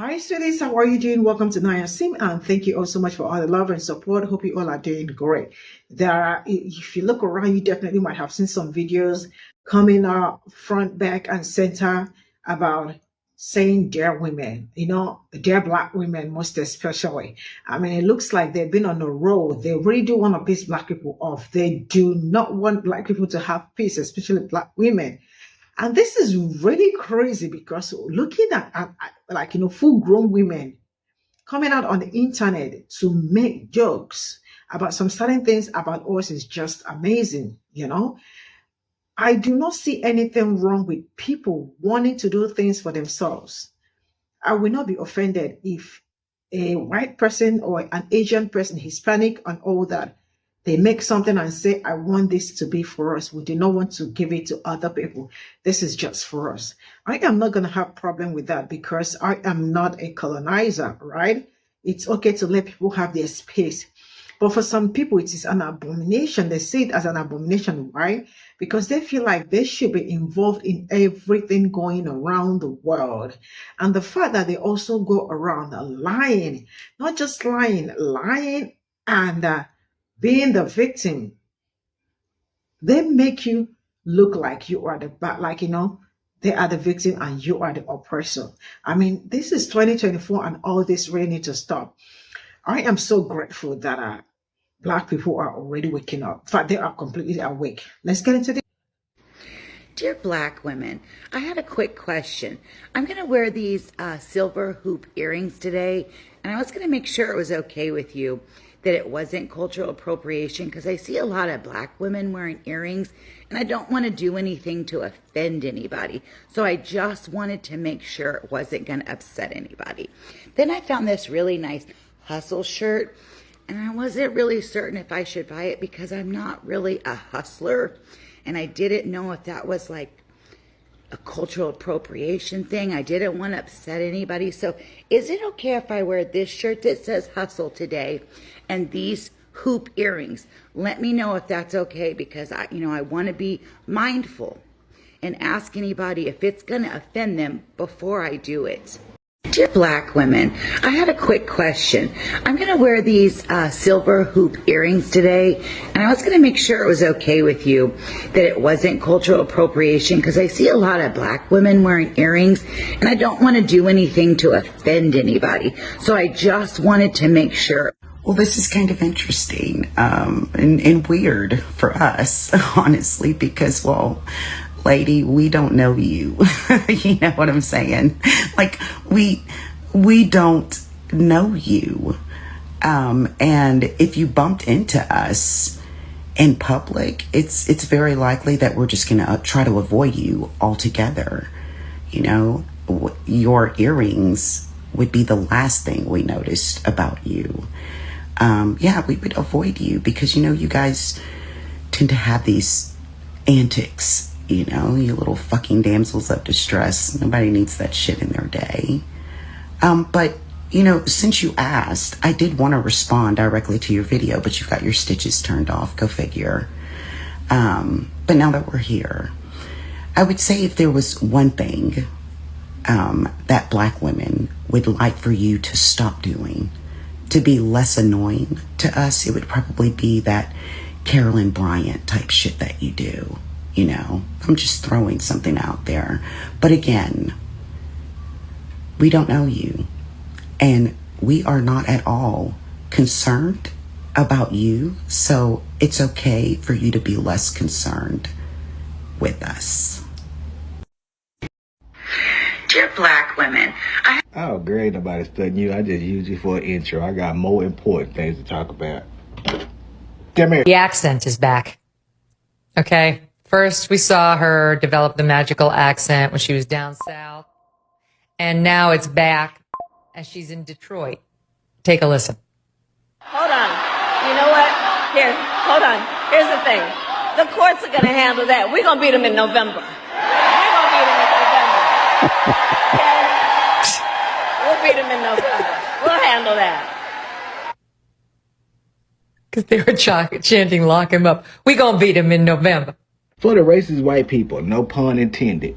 Hi, sweeties. How are you doing? Welcome to Naya Sim, and thank you all so much for all the love and support. Hope you all are doing great. If you look around, you definitely might have seen some videos coming up front, back, and center about saying dear women, dear Black women, most especially. I mean, it looks like they've been on a roll. They really do want to piss Black people off. They do not want Black people to have peace, especially Black women. And this is really crazy because looking at full grown women coming out on the internet to make jokes about some certain things about us is just amazing. I do not see anything wrong with people wanting to do things for themselves. I will not be offended if a white person or an Asian person, Hispanic and all that, they make something and say, I want this to be for us. We do not want to give it to other people. This is just for us. I am not going to have problem with that because I am not a colonizer, right? It's okay to let people have their space. But for some people, it is an abomination. They see it as an abomination. Why? Because they feel like they should be involved in everything going around the world. And the fact that they also go around lying, not just lying and being the victim, they make you look like you are the bad, they are the victim and you are the oppressor. I mean, this is 2024 and all this really need to stop. I am so grateful that Black people are already waking up. In fact, they are completely awake. Let's get into this. Dear Black women, I had a quick question. I'm going to wear these silver hoop earrings today, and I was going to make sure it was okay with you that it wasn't cultural appropriation because I see a lot of Black women wearing earrings, and I don't want to do anything to offend anybody. So I just wanted to make sure it wasn't going to upset anybody. Then I found this really nice hustle shirt, and I wasn't really certain if I should buy it because I'm not really a hustler, and I didn't know if that was like a cultural appropriation thing. I didn't want to upset anybody. So is it okay if I wear this shirt that says hustle today and these hoop earrings? Let me know if that's okay because I want to be mindful and ask anybody if it's going to offend them before I do it. Dear Black women, I had a quick question. I'm going to wear these silver hoop earrings today, and I was going to make sure it was okay with you that it wasn't cultural appropriation because I see a lot of Black women wearing earrings, and I don't want to do anything to offend anybody. So I just wanted to make sure. Well, this is kind of interesting and weird for us, honestly, because, well, lady, we don't know you. You know what I'm saying? Like, we don't know you. And if you bumped into us in public, it's very likely that we're just going to try to avoid you altogether. You know, your earrings would be the last thing we noticed about you. Yeah, we would avoid you because, you guys tend to have these antics. You little fucking damsels of distress. Nobody needs that shit in their day. But, since you asked, I did want to respond directly to your video, but you've got your stitches turned off. Go figure. But now that we're here, I would say if there was one thing that Black women would like for you to stop doing, to be less annoying to us, it would probably be that Carolyn Bryant type shit that you do. I'm just throwing something out there. But again, we don't know you. And we are not at all concerned about you. So it's okay for you to be less concerned with us. Dear Black women, Oh, girl, ain't nobody studying you. I just used you for an intro. I got more important things to talk about. Come here. The accent is back. Okay. First, we saw her develop the magical accent when she was down south. And now it's back as she's in Detroit. Take a listen. Hold on. You know what? Here, hold on. Here's the thing. The courts are going to handle that. We're going to beat them in November. We're going to beat them in November. Okay? We'll beat them in November. We'll handle that. Because they were chanting, lock him up. We gonna beat him in November. For the racist white people, no pun intended.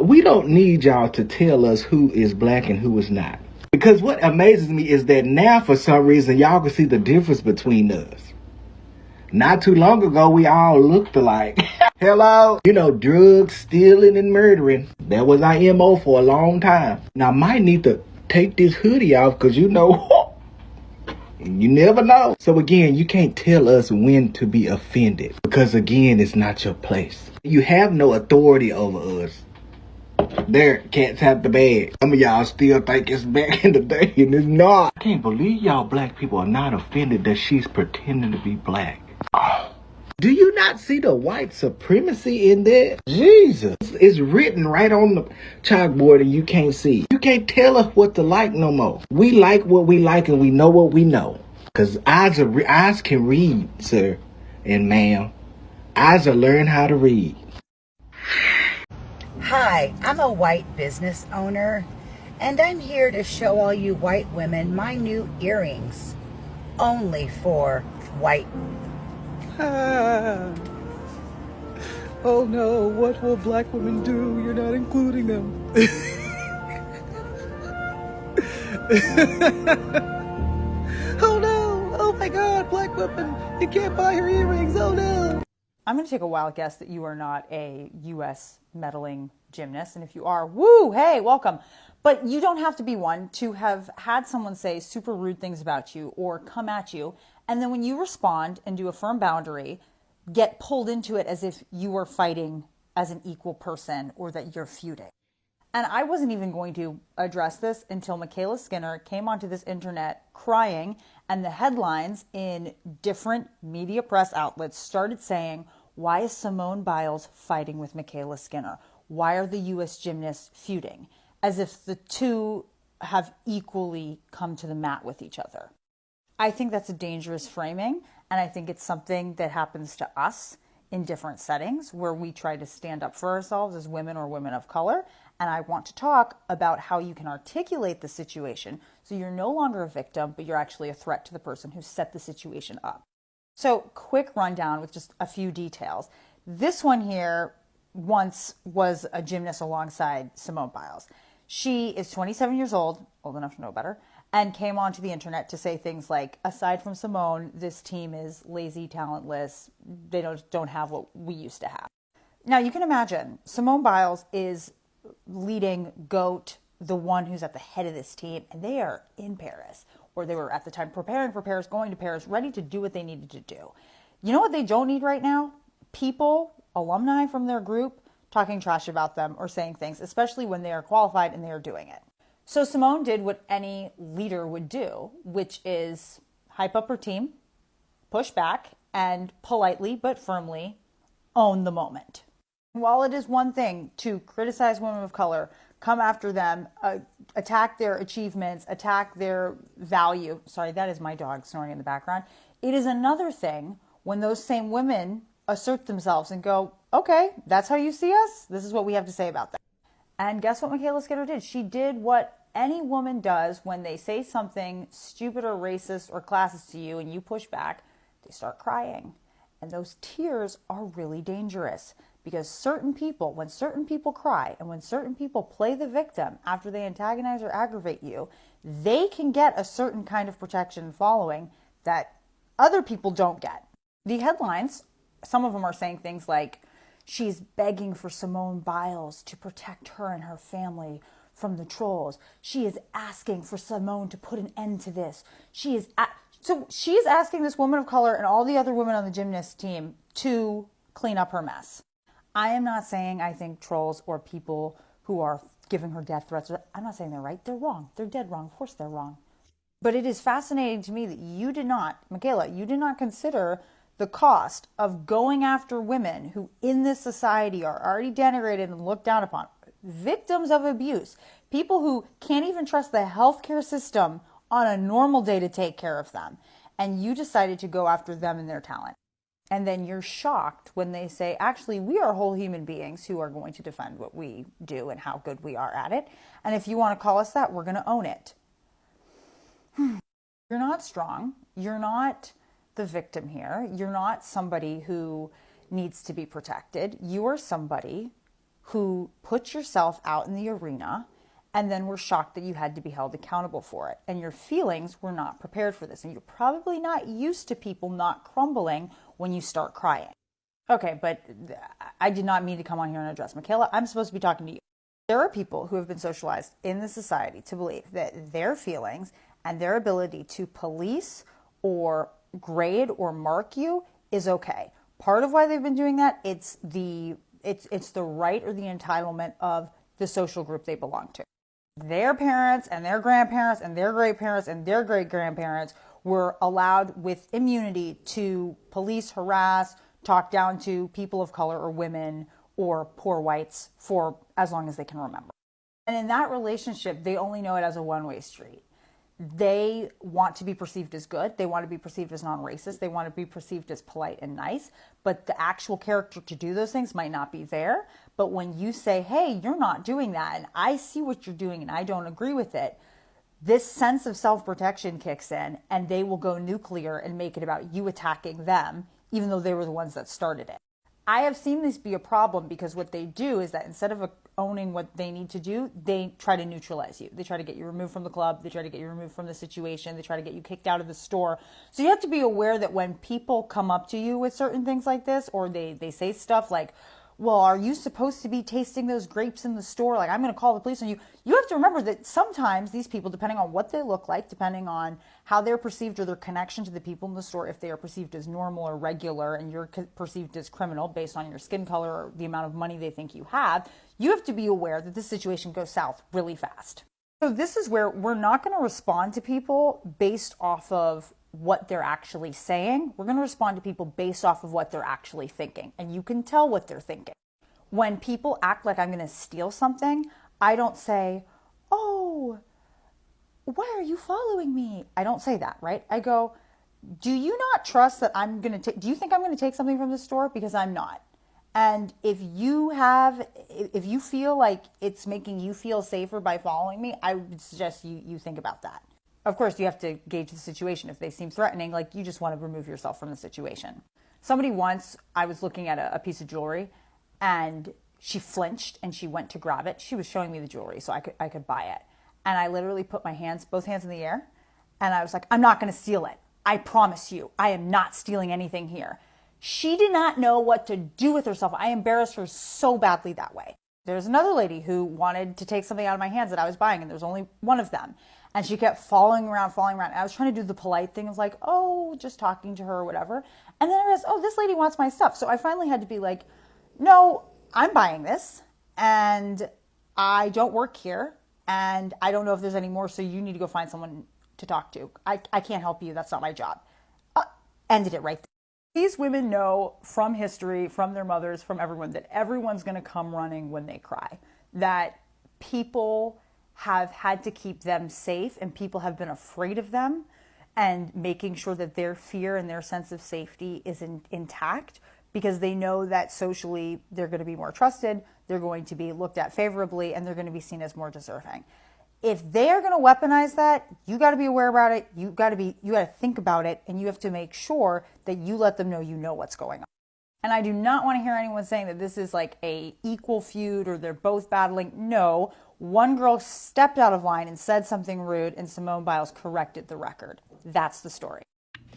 We don't need y'all to tell us who is black and who is not. Because what amazes me is that now, for some reason, y'all can see the difference between us. Not too long ago, we all looked alike. Hello? You know, drugs, stealing, and murdering. That was our MO for a long time. Now, I might need to take this hoodie off because, you know, you never know. So again, you can't tell us when to be offended because, again, it's not your place. You have no authority over us. There, cats out the bag. Some of y'all still think it's back in the day, and it's not. I can't believe y'all black people are not offended that she's pretending to be black. Do you not see the white supremacy in there? Jesus. It's written right on the chalkboard and you can't see. You can't tell us what to like no more. We like what we like and we know what we know. Because eyes can read, sir and ma'am. Eyes are learn how to read. Hi, I'm a white business owner, and I'm here to show all you white women my new earrings. Only for white. Oh no, what will black women do? You're not including them. Oh no, oh my god, black women, you can't buy her earrings, oh no. I'm going to take a wild guess that you are not a U.S. medaling gymnast. And if you are, woo, hey, welcome. But you don't have to be one to have had someone say super rude things about you or come at you. And then when you respond and do a firm boundary, get pulled into it as if you were fighting as an equal person or that you're feuding. And I wasn't even going to address this until Michaela Skinner came onto this internet crying, and the headlines in different media press outlets started saying, why is Simone Biles fighting with Michaela Skinner? Why are the U.S. gymnasts feuding? As if the two have equally come to the mat with each other. I think that's a dangerous framing, and I think it's something that happens to us in different settings where we try to stand up for ourselves as women or women of color. And I want to talk about how you can articulate the situation so you're no longer a victim, but you're actually a threat to the person who set the situation up. So quick rundown with just a few details. This one here once was a gymnast alongside Simone Biles. She is 27 years old enough to know better, and came onto the internet to say things like, aside from Simone, this team is lazy, talentless, they don't have what we used to have. Now you can imagine, Simone Biles is leading GOAT, the one who's at the head of this team, and they are in Paris, or they were at the time preparing for Paris, going to Paris, ready to do what they needed to do. You know what they don't need right now? People, alumni from their group, talking trash about them or saying things, especially when they are qualified and they are doing it. So Simone did what any leader would do, which is hype up her team, push back, and politely but firmly own the moment. While it is one thing to criticize women of color, come after them, attack their achievements, attack their value. Sorry, that is my dog snoring in the background. It is another thing when those same women assert themselves and go, okay, that's how you see us? This is what we have to say about that. And guess what Michaela Skinner did? She did what any woman does when they say something stupid or racist or classist to you and you push back. They start crying. And those tears are really dangerous. Because certain people, when certain people cry and when certain people play the victim after they antagonize or aggravate you, they can get a certain kind of protection following that other people don't get. The headlines, some of them are saying things like, she's begging for Simone Biles to protect her and her family from the trolls. She is asking for Simone to put an end to this. So she is asking this woman of color and all the other women on the gymnast team to clean up her mess. I am not saying I think trolls or people who are giving her death threats, I'm not saying they're right, they're wrong. They're dead wrong. Of course they're wrong. But it is fascinating to me that you did not, Michaela, you did not consider the cost of going after women who in this society are already denigrated and looked down upon, victims of abuse, people who can't even trust the healthcare system on a normal day to take care of them. And you decided to go after them and their talent. And then you're shocked when they say, actually, we are whole human beings who are going to defend what we do and how good we are at it. And if you want to call us that, we're going to own it. You're not strong. You're not the victim here. You're not somebody who needs to be protected. You are somebody who put yourself out in the arena and then were shocked that you had to be held accountable for it. And your feelings were not prepared for this. And you're probably not used to people not crumbling when you start crying. Okay, but I did not mean to come on here and address Michaela. I'm supposed to be talking to you. There are people who have been socialized in the society to believe that their feelings and their ability to police or grade or mark you is okay. Part of why they've been doing that, it's the right or the entitlement of the social group they belong to. Their parents and their grandparents and their great parents and their great grandparents were allowed with immunity to police, harass, talk down to people of color or women or poor whites for as long as they can remember. And in that relationship, they only know it as a one-way street. They want to be perceived as good. They want to be perceived as non-racist. They want to be perceived as polite and nice. But the actual character to do those things might not be there. But when you say, hey, you're not doing that, and I see what you're doing and I don't agree with it, this sense of self-protection kicks in and they will go nuclear and make it about you attacking them, even though they were the ones that started it. I have seen this be a problem because what they do is that instead of owning what they need to do, they try to neutralize you. They try to get you removed from the club. They try to get you removed from the situation. They try to get you kicked out of the store. So you have to be aware that when people come up to you with certain things like this, or they say stuff like, well, are you supposed to be tasting those grapes in the store? Like, I'm going to call the police on you. You have to remember that sometimes these people, depending on what they look like, depending on how they're perceived or their connection to the people in the store, if they are perceived as normal or regular and you're perceived as criminal based on your skin color or the amount of money they think you have to be aware that this situation goes south really fast. So this is where we're not going to respond to people based off of what they're actually saying. We're going to respond to people based off of what they're actually thinking. And you can tell what they're thinking. When people act like I'm going to steal something, I don't say, oh, why are you following me? I don't say that, right? I go, do you not trust that do you think I'm going to take something from the store? Because I'm not. And if you feel like it's making you feel safer by following me, I would suggest you think about that. Of course, you have to gauge the situation. If they seem threatening, like you just want to remove yourself from the situation. Somebody once, I was looking at a piece of jewelry and she flinched and she went to grab it. She was showing me the jewelry so I could buy it. And I literally put both hands in the air and I was like, I'm not going to steal it. I promise you, I am not stealing anything here. She did not know what to do with herself. I embarrassed her so badly that way. There's another lady who wanted to take something out of my hands that I was buying and there was only one of them. And she kept following around. And I was trying to do the polite thing of like, oh, just talking to her or whatever. And then I realized, oh, this lady wants my stuff. So I finally had to be like, no, I'm buying this and I don't work here and I don't know if there's any more. So you need to go find someone to talk to. I can't help you. That's not my job. Ended it right there. These women know from history, from their mothers, from everyone, that everyone's going to come running when they cry. That people have had to keep them safe and people have been afraid of them, and making sure that their fear and their sense of safety is intact because they know that socially they're going to be more trusted, they're going to be looked at favorably, and they're going to be seen as more deserving. If they're going to weaponize that, you got to be aware about it. You got to think about it, and you have to make sure that you let them know you know what's going on. And I do not want to hear anyone saying that this is like a equal feud or they're both battling. No, one girl stepped out of line and said something rude, and Simone Biles corrected the record. That's the story.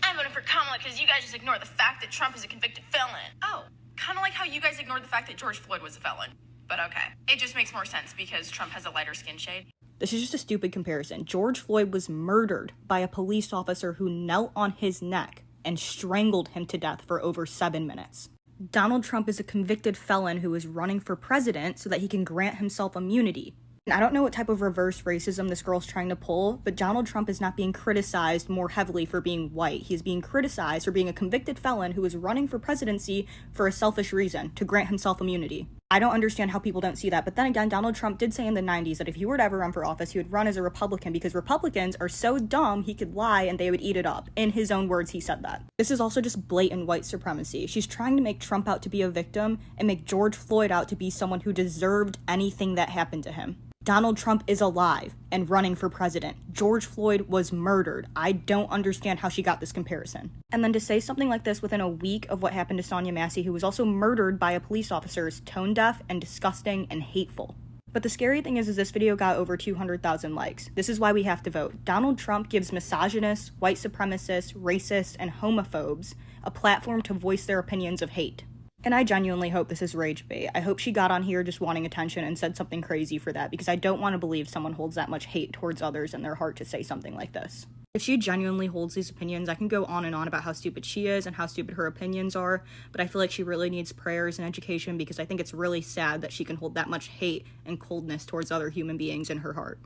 I'm voting for Kamala because you guys just ignore the fact that Trump is a convicted felon. Oh, kind of like how you guys ignored the fact that George Floyd was a felon. But okay, it just makes more sense because Trump has a lighter skin shade. This is just a stupid comparison. George Floyd was murdered by a police officer who knelt on his neck and strangled him to death for over 7 minutes. Donald Trump is a convicted felon who is running for president so that he can grant himself immunity. I don't know what type of reverse racism this girl's trying to pull, but Donald Trump is not being criticized more heavily for being white. He is being criticized for being a convicted felon who is running for presidency for a selfish reason, to grant himself immunity. I don't understand how people don't see that, but then again, Donald Trump did say in the 90s that if he were to ever run for office, he would run as a Republican because Republicans are so dumb he could lie and they would eat it up. In his own words, he said that. This is also just blatant white supremacy. She's trying to make Trump out to be a victim and make George Floyd out to be someone who deserved anything that happened to him. Donald Trump is alive and running for president. George Floyd was murdered. I don't understand how she got this comparison. And then to say something like this within a week of what happened to Sonia Massey, who was also murdered by a police officer, is tone deaf and disgusting and hateful. But the scary thing is this video got over 200,000 likes. This is why we have to vote. Donald Trump gives misogynists, white supremacists, racists, and homophobes a platform to voice their opinions of hate. And I genuinely hope this is rage bait. I hope she got on here just wanting attention and said something crazy for that, because I don't want to believe someone holds that much hate towards others in their heart to say something like this. If she genuinely holds these opinions, I can go on and on about how stupid she is and how stupid her opinions are, but I feel like she really needs prayers and education, because I think it's really sad that she can hold that much hate and coldness towards other human beings in her heart.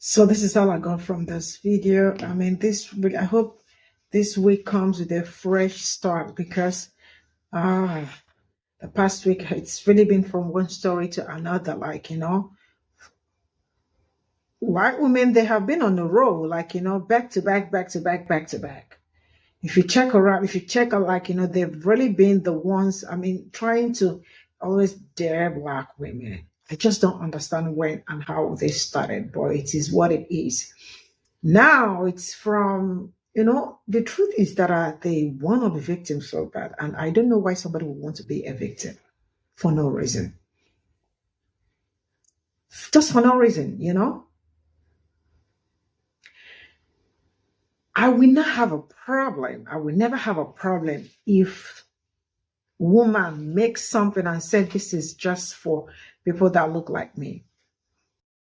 So this is all I got from this video. I mean, I hope this week comes with a fresh start, because the past week it's really been from one story to another. Like, white women, they have been on the roll, like, back to back, back to back, back to back. If you check around, like, they've really been the ones, I mean, trying to always dare black women. I just don't understand when and how they started, but it is what it is. Now it's from, the truth is that they want to be victims so bad. And I don't know why somebody would want to be a victim for no reason. Just for no reason, I will not have a problem. I will never have a problem if woman makes something and said, this is just for people that look like me.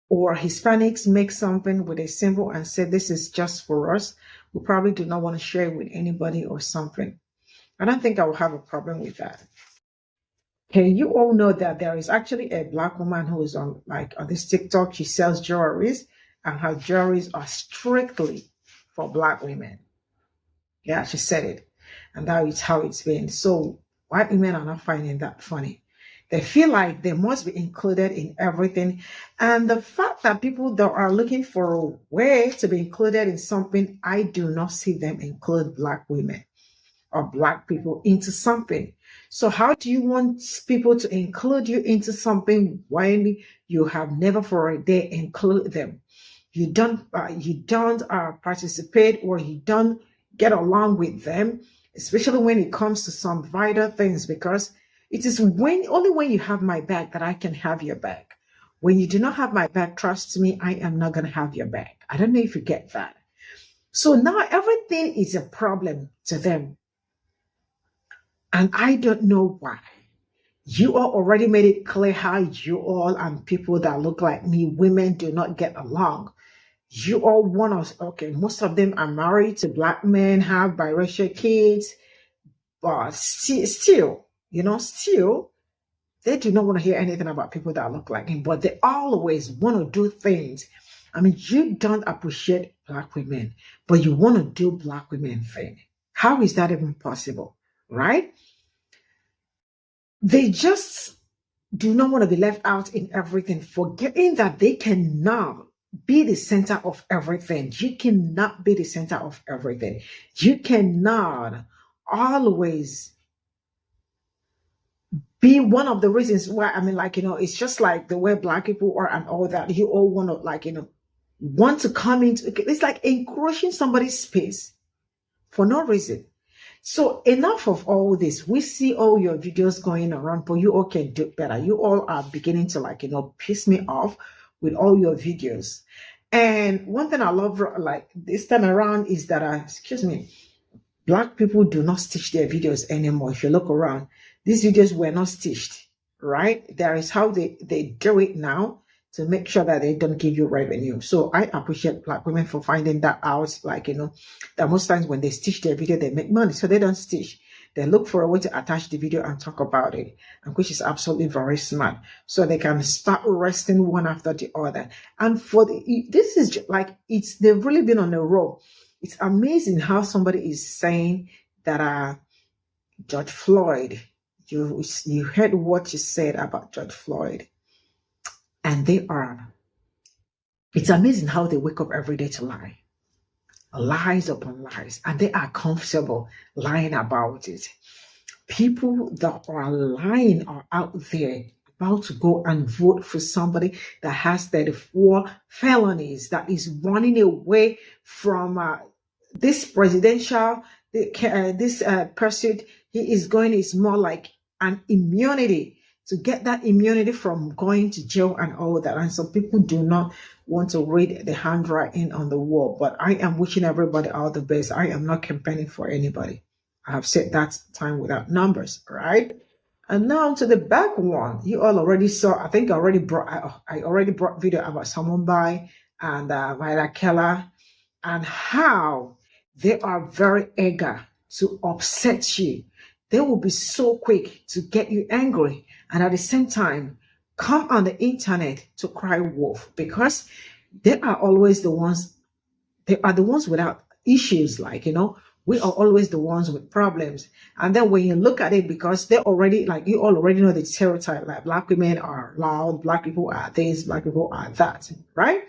Or Hispanics make something with a symbol and say, this is just for us. We probably do not want to share it with anybody or something. I don't think I will have a problem with that. Okay, you all know that there is actually a black woman who is on this TikTok. She sells jewelries, and her jewelries are strictly for black women. Yeah, she said it. And that is how it's been. So white women are not finding that funny. They feel like they must be included in everything. And the fact that people that are looking for a way to be included in something, I do not see them include black women or black people into something. So how do you want people to include you into something when you have never for a day include them? You don't participate, or you don't get along with them, especially when it comes to some vital things, because it is only when you have my back that I can have your back. When you do not have my back, trust me, I am not going to have your back. I don't know if you get that. So now everything is a problem to them. And I don't know why. You all already made it clear how you all and people that look like me, women, do not get along. You all want us, okay, most of them are married to black men, have biracial kids, but still, they do not want to hear anything about people that look like him, but they always want to do things. I mean, you don't appreciate black women, but you want to do black women thing. How is that even possible, right? They just do not want to be left out in everything, forgetting that they cannot be the center of everything. You cannot be the center of everything. You cannot always be one of the reasons why, I mean, it's just like the way black people are and all that. You all want to, want to come into, it's like encroaching somebody's space for no reason. So enough of all this. We see all your videos going around, but you all can do better. You all are beginning to piss me off with all your videos. And one thing I love this time around is that, black people do not stitch their videos anymore. If you look around, these videos were not stitched, right? There is how they do it now to make sure that they don't give you revenue. So I appreciate black women for finding that out, that most times when they stitch their video, they make money. So they don't stitch. They look for a way to attach the video and talk about it, and which is absolutely very smart. So they can start resting one after the other. And this is they've really been on a roll. It's amazing how somebody is saying that George Floyd, you heard what you said about George Floyd. And it's amazing how they wake up every day to lie. lies upon lies, and they are comfortable lying about it. People that are lying are out there about to go and vote for somebody that has 34 felonies, that is running away from this presidential this pursuit. He is going, is more like an immunity, to get that immunity from going to jail and all that. And some people do not want to read the handwriting on the wall. But I am wishing everybody all the best. I am not campaigning for anybody. I have said that time without numbers, right? And now to the back one. You all already saw, I think I already brought video about someone by and Myla Keller, and how they are very eager to upset you. They will be so quick to get you angry, and at the same time come on the internet to cry wolf, because they are always the ones, they are the ones without issues, like, we are always the ones with problems. And then when you look at it, because they're already, like, you all already know the stereotype, like black women are loud, black people are this, black people are that, right?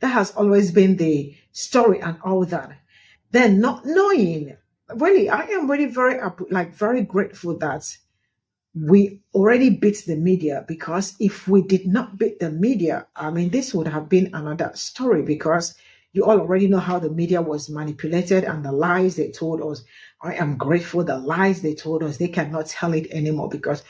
That has always been the story and all that. Then not knowing, really, I am really very grateful that we already beat the media, because if we did not beat the media, I mean, this would have been another story, because you all already know how the media was manipulated and the lies they told us. I am grateful the lies they told us, they cannot tell it anymore, because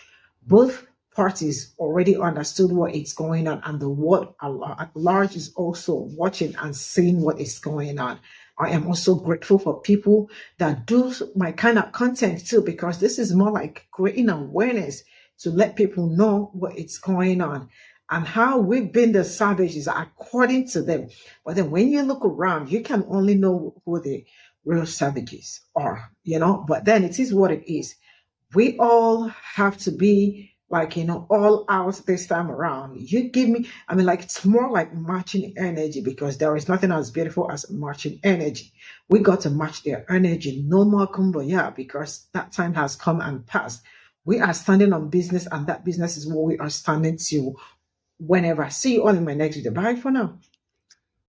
both parties already understood what is going on, and the world at large is also watching and seeing what is going on. I am also grateful for people that do my kind of content too, because this is more like creating awareness to let people know what is going on and how we've been the savages according to them. But then when you look around, you can only know who the real savages are, but then it is what it is. We all have to be like, all out this time around. You give me, I mean, like, it's more like matching energy, because there is nothing as beautiful as matching energy. We got to match their energy. No more kumbaya, because that time has come and passed. We are standing on business, and that business is what we are standing to whenever. See you all in my next video. Bye for now.